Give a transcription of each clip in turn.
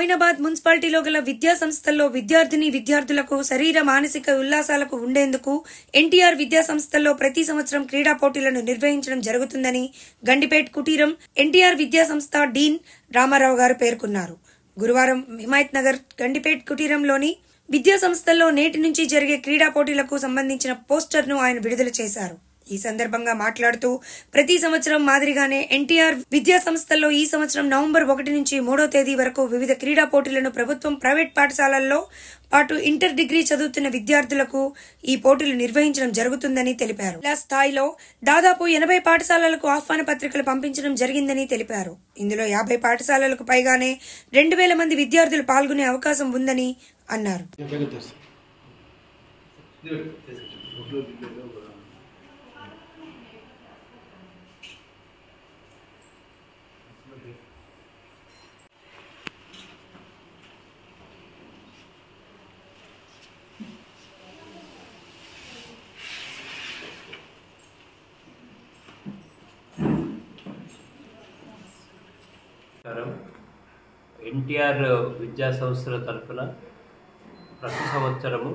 మొయినాబాద్ మున్సిపాలిటీలో గల విద్యా సంస్థల్లో విద్యార్థులకు శరీర మానసిక ఉల్లాసాలకు ఉండేందుకు ఎన్టీఆర్ విద్యా సంస్థల్లో ప్రతి సంవత్సరం క్రీడా పోటీలను నిర్వహించడం జరుగుతుందని గండిపేట్ కుటీరం ఎన్టీఆర్ విద్యా సంస్థ డీన్ రామారావు గారు పేర్కొన్నారు. గురువారం హిమాయత్ నగర్ గండిపేట్ కుటీరంలోని విద్యా సంస్థల్లో నేటి నుంచి జరిగే క్రీడా పోటీలకు సంబంధించిన పోస్టర్ను ఆయన విడుదల చేశారు. ఈ సందర్భంగా మాట్లాడుతూ ప్రతి సంవత్సరం మాదిరిగానే ఎన్టీఆర్ విద్యా సంస్థల్లో ఈ సంవత్సరం నవంబర్ 1 నుంచి 3వ తేదీ వరకు వివిధ క్రీడా పోటీలను ప్రభుత్వం, ప్రైవేట్ పాఠశాలల్లో పాటు ఇంటర్ డిగ్రీ చదువుతున్న విద్యార్థులకు ఈ పోటీలు నిర్వహించడం జరుగుతుందని తెలిపారు. జిల్లా స్థాయిలో దాదాపు 80 పాఠశాలలకు ఆహ్వాన పత్రికలు పంపించడం జరిగిందని తెలిపారు. ఇందులో 50 పాఠశాలలకు పైగానే 2000 మంది విద్యార్థులు పాల్గొనే అవకాశం ఉందని అన్నారు. ఎన్టీఆర్ విద్యా సంస్థల తరఫున ప్రతి సంవత్సరము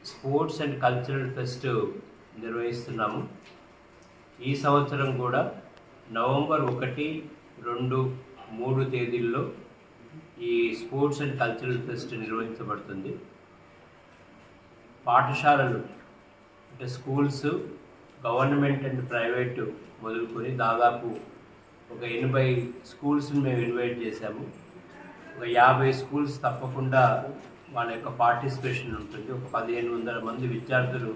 స్పోర్ట్స్ అండ్ కల్చరల్ ఫెస్ట్ నిర్వహిస్తున్నాము. ఈ సంవత్సరం కూడా నవంబర్ 1, 2, 3 తేదీల్లో ఈ స్పోర్ట్స్ అండ్ కల్చరల్ ఫెస్ట్ నిర్వహించబడుతుంది. పాఠశాలలు అంటే స్కూల్స్, గవర్నమెంట్ అండ్ ప్రైవేటు మొదలుకొని దాదాపు ఒక 80 స్కూల్స్ని మేము ఇన్వైట్ చేశాము. ఒక 50 స్కూల్స్ తప్పకుండా వాళ్ళ యొక్క పార్టిసిపేషన్ ఉంటుంది. ఒక 1500 మంది విద్యార్థులు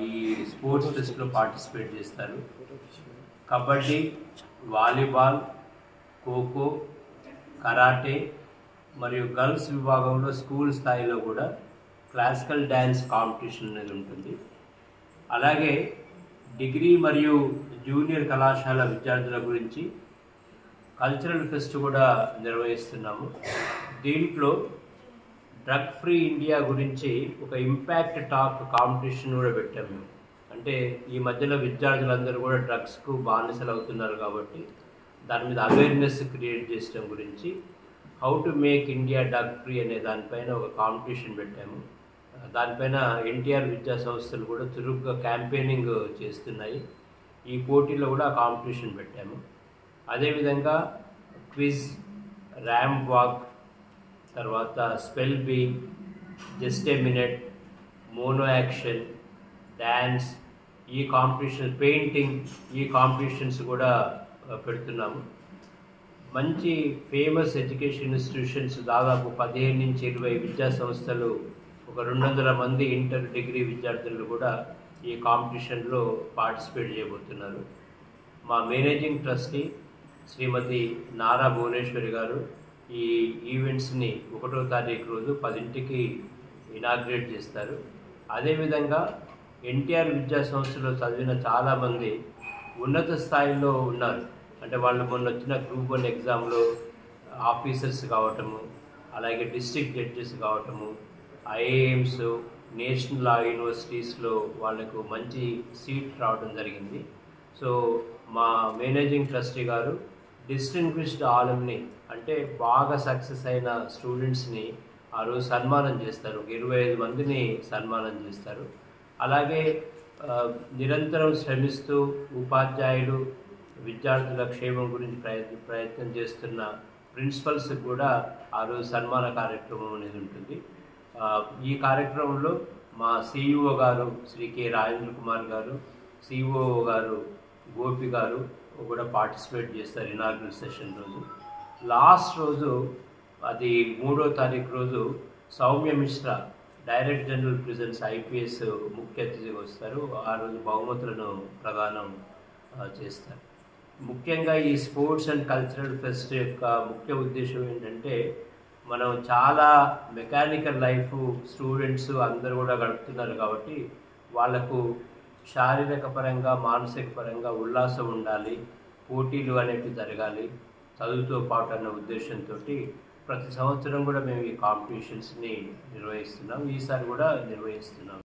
ఈ స్పోర్ట్స్ ఫెస్ట్లో పార్టిసిపేట్ చేస్తారు. కబడ్డీ, వాలీబాల్, ఖోఖో, కరాటే మరియు గర్ల్స్ విభాగంలో స్కూల్ స్థాయిలో కూడా క్లాసికల్ డ్యాన్స్ కాంపిటీషన్ అనేది ఉంటుంది. అలాగే డిగ్రీ మరియు జూనియర్ కళాశాల విద్యార్థుల గురించి కల్చరల్ ఫెస్ట్ కూడా నిర్వహిస్తున్నాము. దీంట్లో డ్రగ్ ఫ్రీ ఇండియా గురించి ఒక ఇంపాక్ట్ టాక్ కాంపిటీషన్ కూడా పెట్టాము. అంటే ఈ మధ్యలో విద్యార్థులందరూ కూడా డ్రగ్స్కు బానిసలు అవుతున్నారు కాబట్టి దాని మీద అవేర్నెస్ క్రియేట్ చేయడం గురించి how to make India drug free అనే దానిపైన ఒక కాంపిటీషన్ పెట్టాము. దానిపైన ఎన్టీఆర్ విద్యా సంస్థలు కూడా చురుగ్గా క్యాంపెయినింగ్ చేస్తున్నాయి. ఈ పోటీలో కూడా కాంపిటీషన్ పెట్టాము. అదేవిధంగా క్విజ్, ర్యాంప్ వాక్, తర్వాత spell be, just a minute, mono action, dance, ఈ కాంపిటీషన్, పెయింటింగ్, ఈ కాంపిటీషన్స్ కూడా పెడుతున్నాము. మంచి ఫేమస్ ఎడ్యుకేషన్ ఇన్స్టిట్యూషన్స్ దాదాపు 15 నుంచి 20 విద్యా సంస్థలు, ఒక 200 మంది ఇంటర్ డిగ్రీ విద్యార్థులు కూడా ఈ కాంపిటీషన్లో పార్టిసిపేట్ చేయబోతున్నారు. మా మేనేజింగ్ ట్రస్టీ శ్రీమతి నారా భువనేశ్వరి గారు ఈ ఈవెంట్స్ని 1వ తారీఖు రోజు 10ంటికి ఇనాగ్రేట్ చేస్తారు. అదేవిధంగా ఎన్టీఆర్ విద్యా సంస్థలో చదివిన చాలామంది ఉన్నత స్థాయిలో ఉన్నారు. అంటే వాళ్ళు మొన్న వచ్చిన గ్రూప్ 1 ఎగ్జామ్లో ఆఫీసర్స్ కావటము, అలాగే డిస్ట్రిక్ట్ జడ్జెస్ కావటము, ఐఏఎమ్స్, నేషనల్ లా యూనివర్సిటీస్లో వాళ్ళకు మంచి సీట్ రావడం జరిగింది. సో మా మేనేజింగ్ ట్రస్టీ గారు డిస్టింగ్విష్డ్ ఆలమ్ని అంటే బాగా సక్సెస్ అయిన స్టూడెంట్స్ని ఆ రోజు సన్మానం చేస్తారు. 25 మందిని సన్మానం చేస్తారు. అలాగే నిరంతరం శ్రమిస్తూ ఉపాధ్యాయులు, విద్యార్థుల క్షేమం గురించి ప్రయత్నం చేస్తున్న ప్రిన్సిపల్స్కి కూడా ఆ రోజు సన్మాన కార్యక్రమం అనేది ఉంటుంది. ఈ కార్యక్రమంలో మా సిఇఓ గారు శ్రీ కె రాజేంద్ర కుమార్ గారు, సిఇఓ గారు గోపి గారు కూడా పార్టిసిపేట్ చేస్తారు ఇనాగ్రల్ సెషన్ రోజు. లాస్ట్ రోజు అది 3వ తారీఖు రోజు Soumya Mishra, director general prisons IPS ముఖ్య అతిథిగా వస్తారు. ఆ రోజు బహుమతులను ప్రదానం చేస్తారు. ముఖ్యంగా ఈ స్పోర్ట్స్ అండ్ కల్చరల్ ఫెస్ట్ యొక్క ముఖ్య ఉద్దేశం ఏంటంటే మనం చాలా మెకానికల్ లైఫ్ స్టూడెంట్స్ అందరూ కూడా గడుపుతున్నారు కాబట్టి వాళ్లకు శారీరక పరంగా, మానసిక పరంగా ఉల్లాసం ఉండాలి, పోటీలు అనేవి జరగాలి చదువుతో పాటు అన్న ఉద్దేశంతో ప్రతి సంవత్సరం కూడా మేము ఈ కాంపిటీషన్స్ని నిర్వహిస్తున్నాం. ఈసారి కూడా నిర్వహిస్తున్నాం.